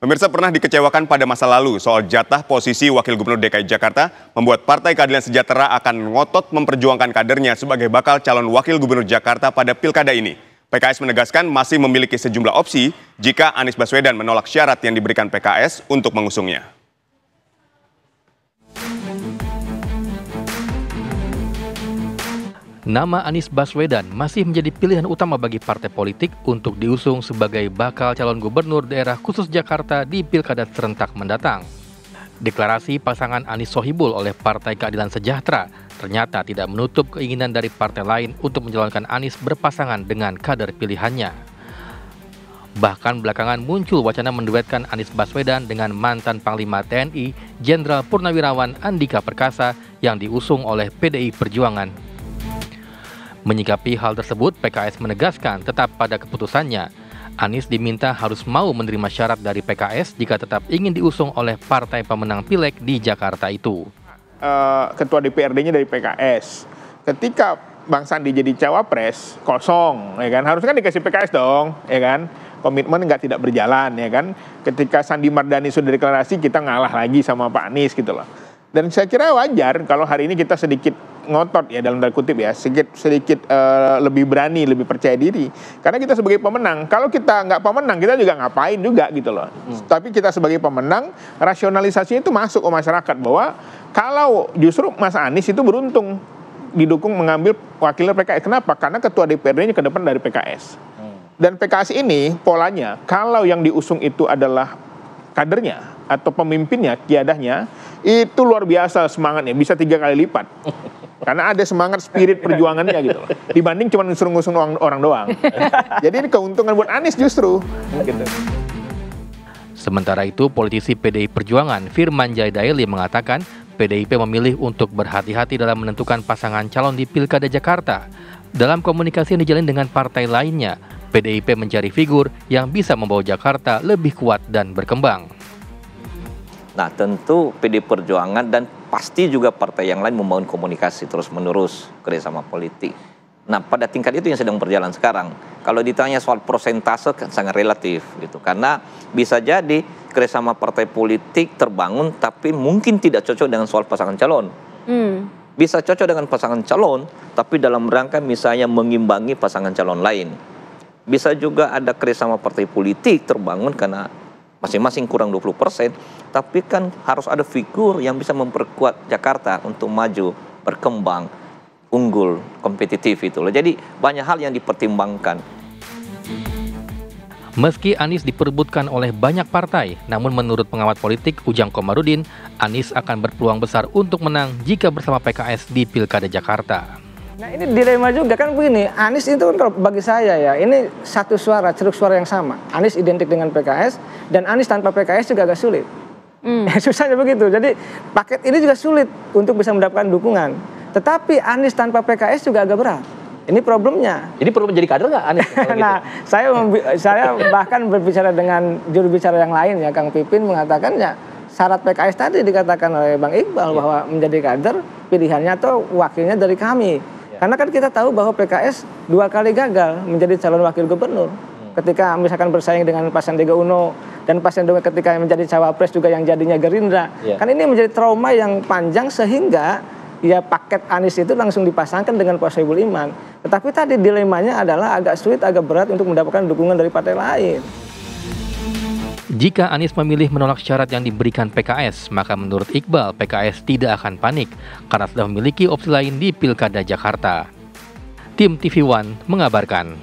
Pemirsa, pernah dikecewakan pada masa lalu soal jatah posisi Wakil Gubernur DKI Jakarta membuat Partai Keadilan Sejahtera akan ngotot memperjuangkan kadernya sebagai bakal calon Wakil Gubernur Jakarta pada pilkada ini. PKS menegaskan masih memiliki sejumlah opsi jika Anies Baswedan menolak syarat yang diberikan PKS untuk mengusungnya. Nama Anies Baswedan masih menjadi pilihan utama bagi partai politik untuk diusung sebagai bakal calon gubernur daerah khusus Jakarta di pilkada serentak mendatang. Deklarasi pasangan Anies Sohibul oleh Partai Keadilan Sejahtera ternyata tidak menutup keinginan dari partai lain untuk mencalonkan Anies berpasangan dengan kader pilihannya. Bahkan belakangan muncul wacana menduetkan Anies Baswedan dengan mantan Panglima TNI Jenderal Purnawirawan Andika Perkasa yang diusung oleh PDI Perjuangan. Menyikapi hal tersebut, PKS menegaskan tetap pada keputusannya. Anies diminta harus mau menerima syarat dari PKS jika tetap ingin diusung oleh partai pemenang Pileg di Jakarta itu. Ketua DPRD-nya dari PKS. Ketika Bang Sandi jadi cawapres, kosong, ya kan? Harusnya kan dikasih PKS dong, ya kan? Komitmen tidak berjalan, ya kan? Ketika Sandi Mardani sudah deklarasi, kita ngalah lagi sama Pak Anies gitu loh. Dan saya kira wajar kalau hari ini kita sedikit ngotot ya dalam tanda kutip ya, sedikit lebih berani, lebih percaya diri. Karena kita sebagai pemenang, kalau kita nggak pemenang kita juga ngapain juga gitu loh. Tapi kita sebagai pemenang, rasionalisasi itu masuk ke masyarakat bahwa kalau justru Mas Anies itu beruntung didukung mengambil wakilnya PKS. Kenapa? Karena ketua DPRD-nya ke depan dari PKS. Dan PKS ini polanya, kalau yang diusung itu adalah kadernya atau pemimpinnya, kiadahnya, itu luar biasa semangatnya, bisa 3 kali lipat. Karena ada semangat spirit perjuangannya gitu loh. Dibanding cuma ngusung-ngusung orang doang. Jadi ini keuntungan buat Anies justru. Gitu. Sementara itu, politisi PDI Perjuangan Firman Jaidaeli mengatakan PDIP memilih untuk berhati-hati dalam menentukan pasangan calon di Pilkada Jakarta. Dalam komunikasi yang dijalin dengan partai lainnya, PDIP mencari figur yang bisa membawa Jakarta lebih kuat dan berkembang. Nah, tentu PDI Perjuangan dan pasti juga partai yang lain membangun komunikasi terus-menerus kerjasama politik. Nah, pada tingkat itu yang sedang berjalan sekarang. Kalau ditanya soal persentase kan sangat relatif gitu. Karena bisa jadi kerjasama partai politik terbangun tapi mungkin tidak cocok dengan soal pasangan calon. Bisa cocok dengan pasangan calon tapi dalam rangka misalnya mengimbangi pasangan calon lain. Bisa juga ada kerjasama partai politik terbangun karena masing-masing kurang 20%, tapi kan harus ada figur yang bisa memperkuat Jakarta untuk maju, berkembang, unggul, kompetitif itu loh. Jadi banyak hal yang dipertimbangkan. Meski Anies diperebutkan oleh banyak partai, namun menurut pengamat politik Ujang Komarudin, Anies akan berpeluang besar untuk menang jika bersama PKS di Pilkada Jakarta. Nah ini dilema juga kan begini, Anies itu kan kalau bagi saya ya, ini satu suara, ceruk suara yang sama. Anies identik dengan PKS, dan Anies tanpa PKS juga agak sulit. Susahnya begitu, jadi paket ini juga sulit untuk bisa mendapatkan dukungan. Tetapi Anies tanpa PKS juga agak berat. Ini problemnya. Ini perlu menjadi kader nggak Anies? Nah, saya bahkan berbicara dengan juru bicara yang lain ya, Kang Pipin mengatakan ya, syarat PKS tadi dikatakan oleh Bang Iqbal bahwa menjadi kader pilihannya atau wakilnya dari kami. Karena kan kita tahu bahwa PKS 2 kali gagal menjadi calon wakil gubernur. Ketika misalkan bersaing dengan Pak Sandiaga Uno dan Pak Sandiaga ketika menjadi cawapres juga yang jadinya Gerindra. Kan ini menjadi trauma yang panjang sehingga ya paket Anies itu langsung dipasangkan dengan Pak Sohibul Iman. Tetapi tadi dilemanya adalah agak sulit, agak berat untuk mendapatkan dukungan dari partai lain. Jika Anies memilih menolak syarat yang diberikan PKS, maka menurut Iqbal, PKS tidak akan panik karena sudah memiliki opsi lain di Pilkada Jakarta. Tim TV One mengabarkan.